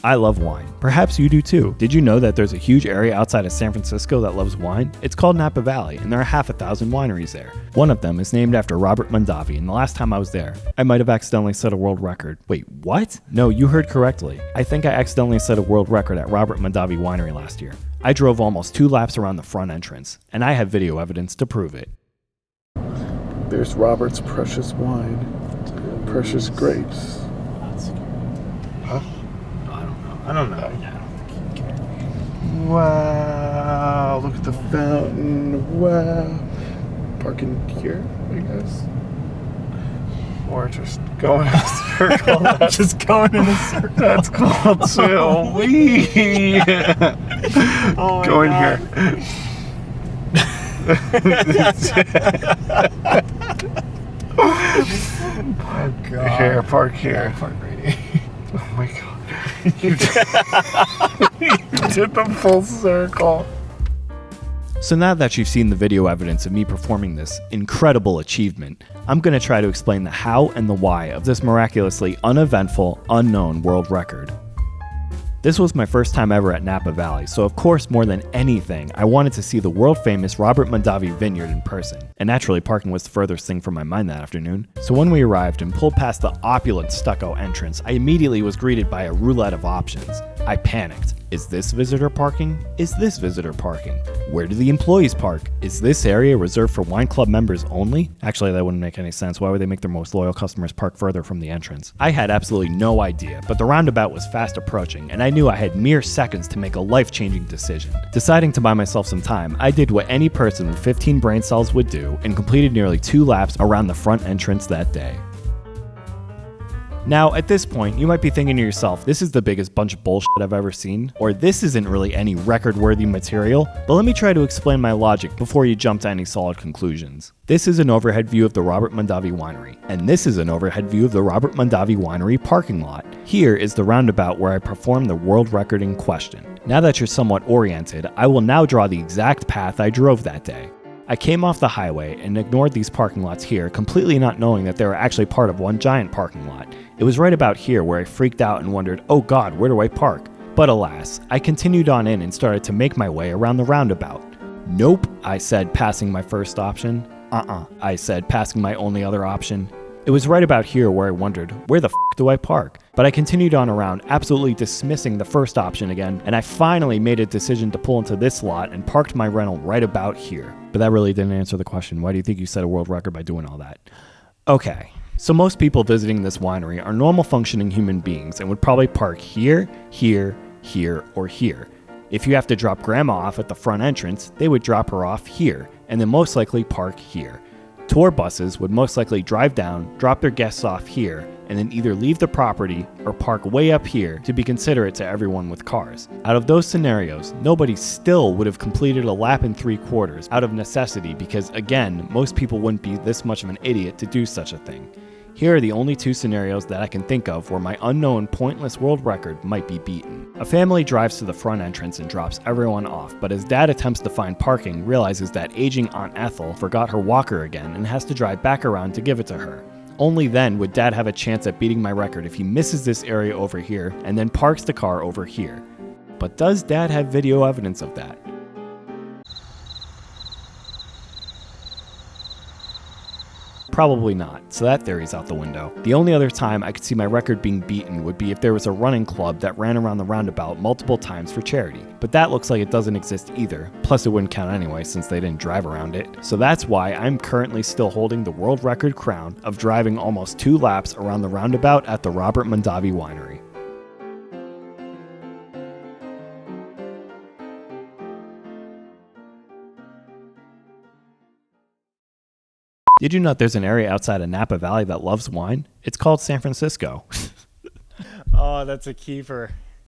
I love wine. Perhaps you do too. Did you know that there's a huge area outside of San Francisco that loves wine? It's called Napa Valley, and there are half a thousand wineries there. One of them is named after Robert Mondavi, and the last time I was there, I might have accidentally set a world record. Wait, what? No, you heard correctly. I think I accidentally set a world record at Robert Mondavi Winery last year. I drove almost 2 laps around the front entrance, and I have video evidence to prove it. There's Robert's precious wine. Precious grapes. Huh? I don't know. Yeah, I don't think you care. Wow, look at the fountain. Wow. Parking here, I guess. Or just going in a circle. Just going in a circle. That's called silly. Oh going God. here. Oh God. Here, park here. Park right here. Oh my God. You did the full circle. So now that you've seen the video evidence of me performing this incredible achievement, I'm going to try to explain the how and the why of this miraculously uneventful, unknown world record. This was my first time ever at Napa Valley, so of course more than anything, I wanted to see the world-famous Robert Mondavi vineyard in person. And naturally, parking was the furthest thing from my mind that afternoon. So when we arrived and pulled past the opulent stucco entrance, I immediately was greeted by a roulette of options. I panicked. Is this visitor parking? Is this visitor parking? Where do the employees park? Is this area reserved for wine club members only? Actually, that wouldn't make any sense. Why would they make their most loyal customers park further from the entrance? I had absolutely no idea, but the roundabout was fast approaching, and I knew I had mere seconds to make a life-changing decision. Deciding to buy myself some time, I did what any person with 15 brain cells would do and completed nearly 2 laps around the front entrance that day. Now, at this point, you might be thinking to yourself, this is the biggest bunch of bullshit I've ever seen, or this isn't really any record-worthy material, but let me try to explain my logic before you jump to any solid conclusions. This is an overhead view of the Robert Mondavi Winery, and this is an overhead view of the Robert Mondavi Winery parking lot. Here is the roundabout where I performed the world record in question. Now that you're somewhat oriented, I will now draw the exact path I drove that day. I came off the highway and ignored these parking lots here, completely not knowing that they were actually part of one giant parking lot. It was right about here where I freaked out and wondered, oh God, where do I park? But alas, I continued on in and started to make my way around the roundabout. Nope, I said, passing my first option. I said, passing my only other option. It was right about here where I wondered, where the f do I park? But I continued on around, absolutely dismissing the first option again, and I finally made a decision to pull into this lot and parked my rental right about here. But that really didn't answer the question. Why do you think you set a world record by doing all that? Okay, so most people visiting this winery are normal functioning human beings and would probably park here, here, here, or here. If you have to drop grandma off at the front entrance, they would drop her off here, and then most likely park here. Tour buses would most likely drive down, drop their guests off here, and then either leave the property or park way up here to be considerate to everyone with cars. Out of those scenarios, nobody still would have completed a lap in 3/4 out of necessity because, again, most people wouldn't be this much of an idiot to do such a thing. Here are the only 2 scenarios that I can think of where my unknown pointless world record might be beaten. A family drives to the front entrance and drops everyone off, but as Dad attempts to find parking, realizes that aging Aunt Ethel forgot her walker again and has to drive back around to give it to her. Only then would Dad have a chance at beating my record if he misses this area over here and then parks the car over here. But does Dad have video evidence of that? Probably not, so that theory's out the window. The only other time I could see my record being beaten would be if there was a running club that ran around the roundabout multiple times for charity. But that looks like it doesn't exist either, plus it wouldn't count anyway since they didn't drive around it. So that's why I'm currently still holding the world record crown of driving almost 2 laps around the roundabout at the Robert Mondavi Winery. Did you know there's an area outside of Napa Valley that loves wine? It's called San Francisco. Oh, that's a keeper.